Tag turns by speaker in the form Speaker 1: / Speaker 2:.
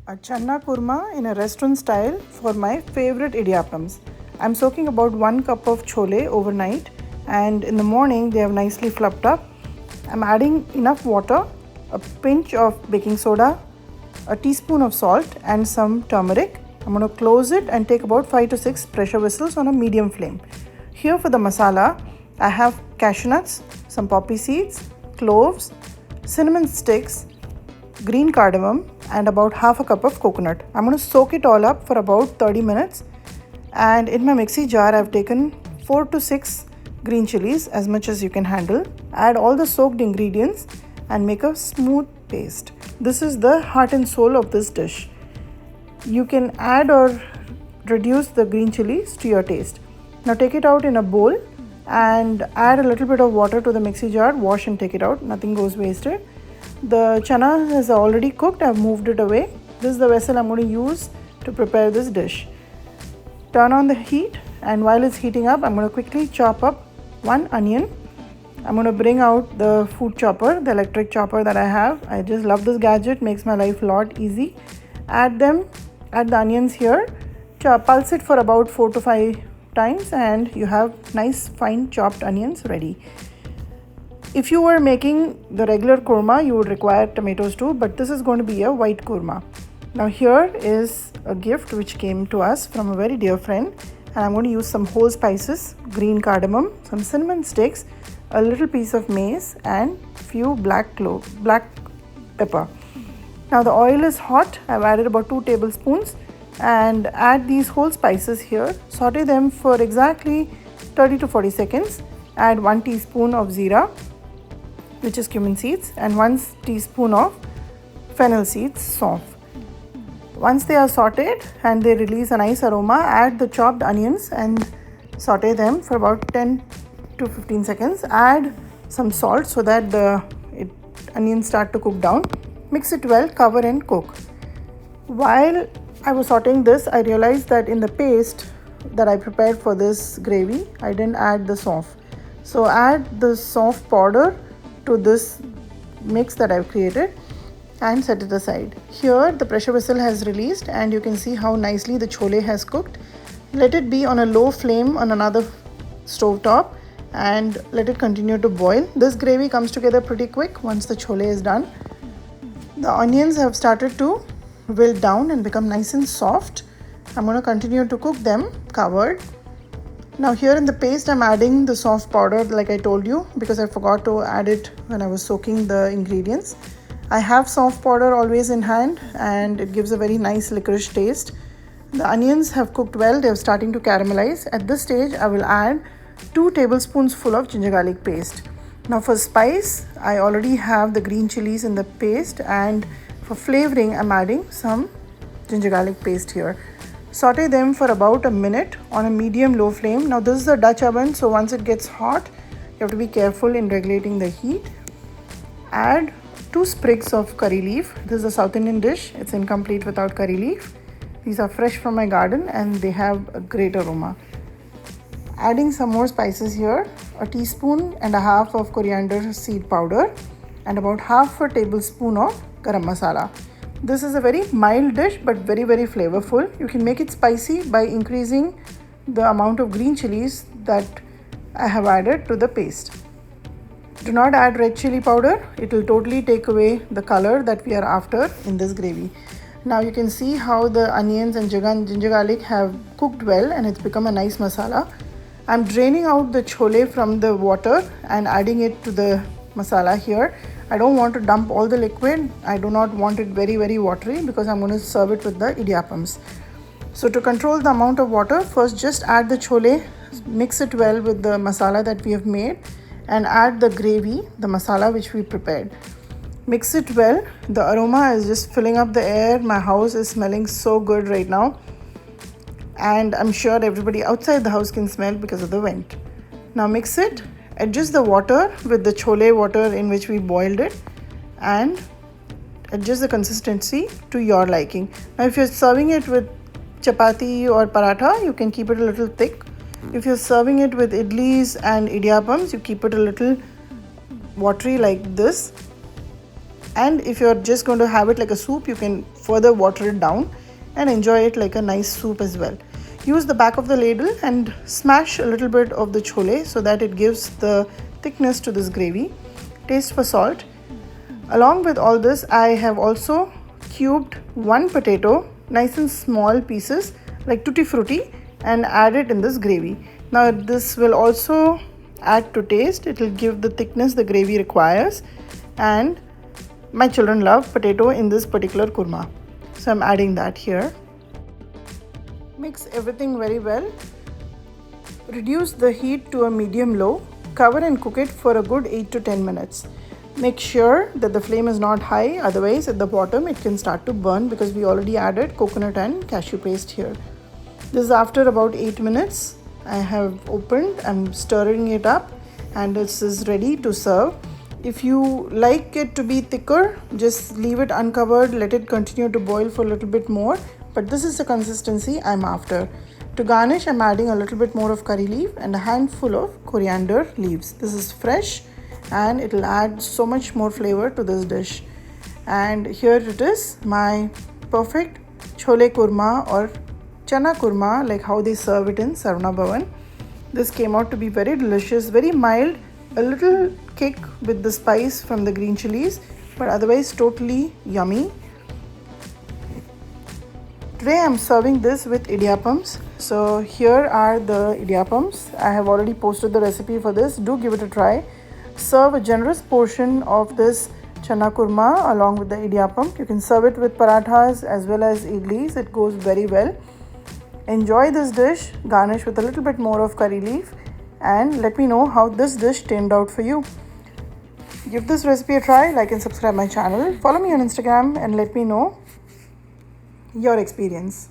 Speaker 1: A Channa Kurma in a restaurant style for my favorite idiyappams. I'm soaking about 1 cup of chole overnight and in the morning they have nicely fluffed up. I'm adding enough water, a pinch of baking soda, a teaspoon of salt and some turmeric. I'm going to close it and take about 5 to 6 pressure whistles on a medium flame. Here for the masala, I have cashew nuts, some poppy seeds, cloves, cinnamon sticks, green cardamom and about half a cup of coconut. I'm going to soak it all up for about 30 minutes and in my mixie jar I've taken 4 to 6 green chilies, as much as you can handle. Add all the soaked ingredients and make a smooth paste. This is the heart and soul of this dish. You can add or reduce the green chilies to your taste. Now take it out in a bowl and add a little bit of water to the mixie jar. Wash and take it out, nothing goes wasted. The chana is already cooked. I've moved it away. This is the vessel I'm going to use to prepare this dish. Turn on the heat and while it's heating up, I'm going to quickly chop up 1 onion. I'm going to bring out the food chopper, the electric chopper that I have. I just love this gadget, makes my life a lot easy. Add the onions here. Pulse it for about 4 to 5 times and you have nice fine chopped onions ready. If you were making the regular kurma, you would require tomatoes too, but this is going to be a white kurma. Now here is a gift which came to us from a very dear friend, and I'm going to use some whole spices, green cardamom, some cinnamon sticks, a little piece of mace and few black pepper. Now the oil is hot. I've added about 2 tablespoons and add these whole spices here. Saute them for exactly 30 to 40 seconds. Add 1 teaspoon of zira, which is cumin seeds, and 1 teaspoon of fennel seeds, soft. Once they are sauteed and they release a nice aroma, add the chopped onions and saute them for about 10 to 15 seconds. Add some salt so that the onions start to cook down. Mix it well, cover and cook. While I was sauteing this, I realized that in the paste that I prepared for this gravy, I didn't add the sauce. So add the sauce powder to this mix that I've created and set it aside. Here the pressure vessel has released and you can see how nicely the chole has cooked. Let it be on a low flame on another stove top and let it continue to boil. This gravy comes together pretty quick once the chole is done. The onions have started to wilt down and become nice and soft. I'm going to continue to cook them covered. Now here in the paste I'm adding the sauce powder like I told you, because I forgot to add it when I was soaking the ingredients. I have sauce powder always in hand and it gives a very nice licorice taste. The onions have cooked well, they are starting to caramelize. At this stage I will add 2 tablespoons full of ginger garlic paste. Now for spice, I already have the green chilies in the paste, and for flavoring I'm adding some ginger garlic paste here. Saute them for about a minute on a medium-low flame. Now this is a Dutch oven, so once it gets hot, you have to be careful in regulating the heat. Add 2 sprigs of curry leaf. This is a South Indian dish. It's incomplete without curry leaf. These are fresh from my garden and they have a great aroma. Adding some more spices here, a teaspoon and a half of coriander seed powder and about half a tablespoon of garam masala. This is a very mild dish but very flavorful. You can make it spicy by increasing the amount of green chilies that I have added to the paste. Do not add red chili powder. It will totally take away the color that we are after in this gravy. Now you can see how the onions and ginger garlic have cooked well and it's become a nice masala. I'm draining out the chole from the water and adding it to the masala here. I don't want to dump all the liquid. I do not want it very watery because I'm going to serve it with the idiyappams. So to control the amount of water, first just add the chole, mix it well with the masala that we have made and add the gravy, the masala which we prepared. Mix it well. The aroma is just filling up the air. My house is smelling so good right now. And I'm sure everybody outside the house can smell because of the vent. Now mix it. Adjust the water with the chole water in which we boiled it and adjust the consistency to your liking. Now if you're serving it with chapati or paratha, you can keep it a little thick. If you're serving it with idlis and idiyappams, you keep it a little watery like this. And if you're just going to have it like a soup, you can further water it down and enjoy it like a nice soup as well. Use the back of the ladle and smash a little bit of the chole so that it gives the thickness to this gravy. Taste for salt. Along with all this, I have also cubed one potato, nice and small pieces like tutti frutti, and add it in this gravy. Now this will also add to taste. It will give the thickness the gravy requires, and my children love potato in this particular kurma, so I'm adding that here. Mix everything very well. Reduce the heat to a medium low. Cover and cook it for a good 8 to 10 minutes. Make sure that the flame is not high, otherwise at the bottom it can start to burn because we already added coconut and cashew paste here. This is after about 8 minutes. I have opened, I'm stirring it up, and this is ready to serve. If you like it to be thicker, just leave it uncovered, let it continue to boil for a little bit more, but this is the consistency I'm after. To garnish, I'm adding a little bit more of curry leaf and a handful of coriander leaves. This is fresh and it will add so much more flavor to this dish. And here it is, my perfect chole kurma or Channa kurma, like how they serve it in Sarvana Bhavan. This came out to be very delicious, very mild, a little kick with the spice from the green chilies, but otherwise totally yummy. Today I'm serving this with idiyappams. So here are the idiyappams. I have already posted the recipe for this. Do give it a try. Serve a generous portion of this Channa kurma along with the idiyappam. You can serve it with parathas as well as idlis. It goes very well. Enjoy this dish. Garnish with a little bit more of curry leaf, and let me know how this dish turned out for you. Give this recipe a try, like and subscribe my channel. Follow me on Instagram and let me know your experience.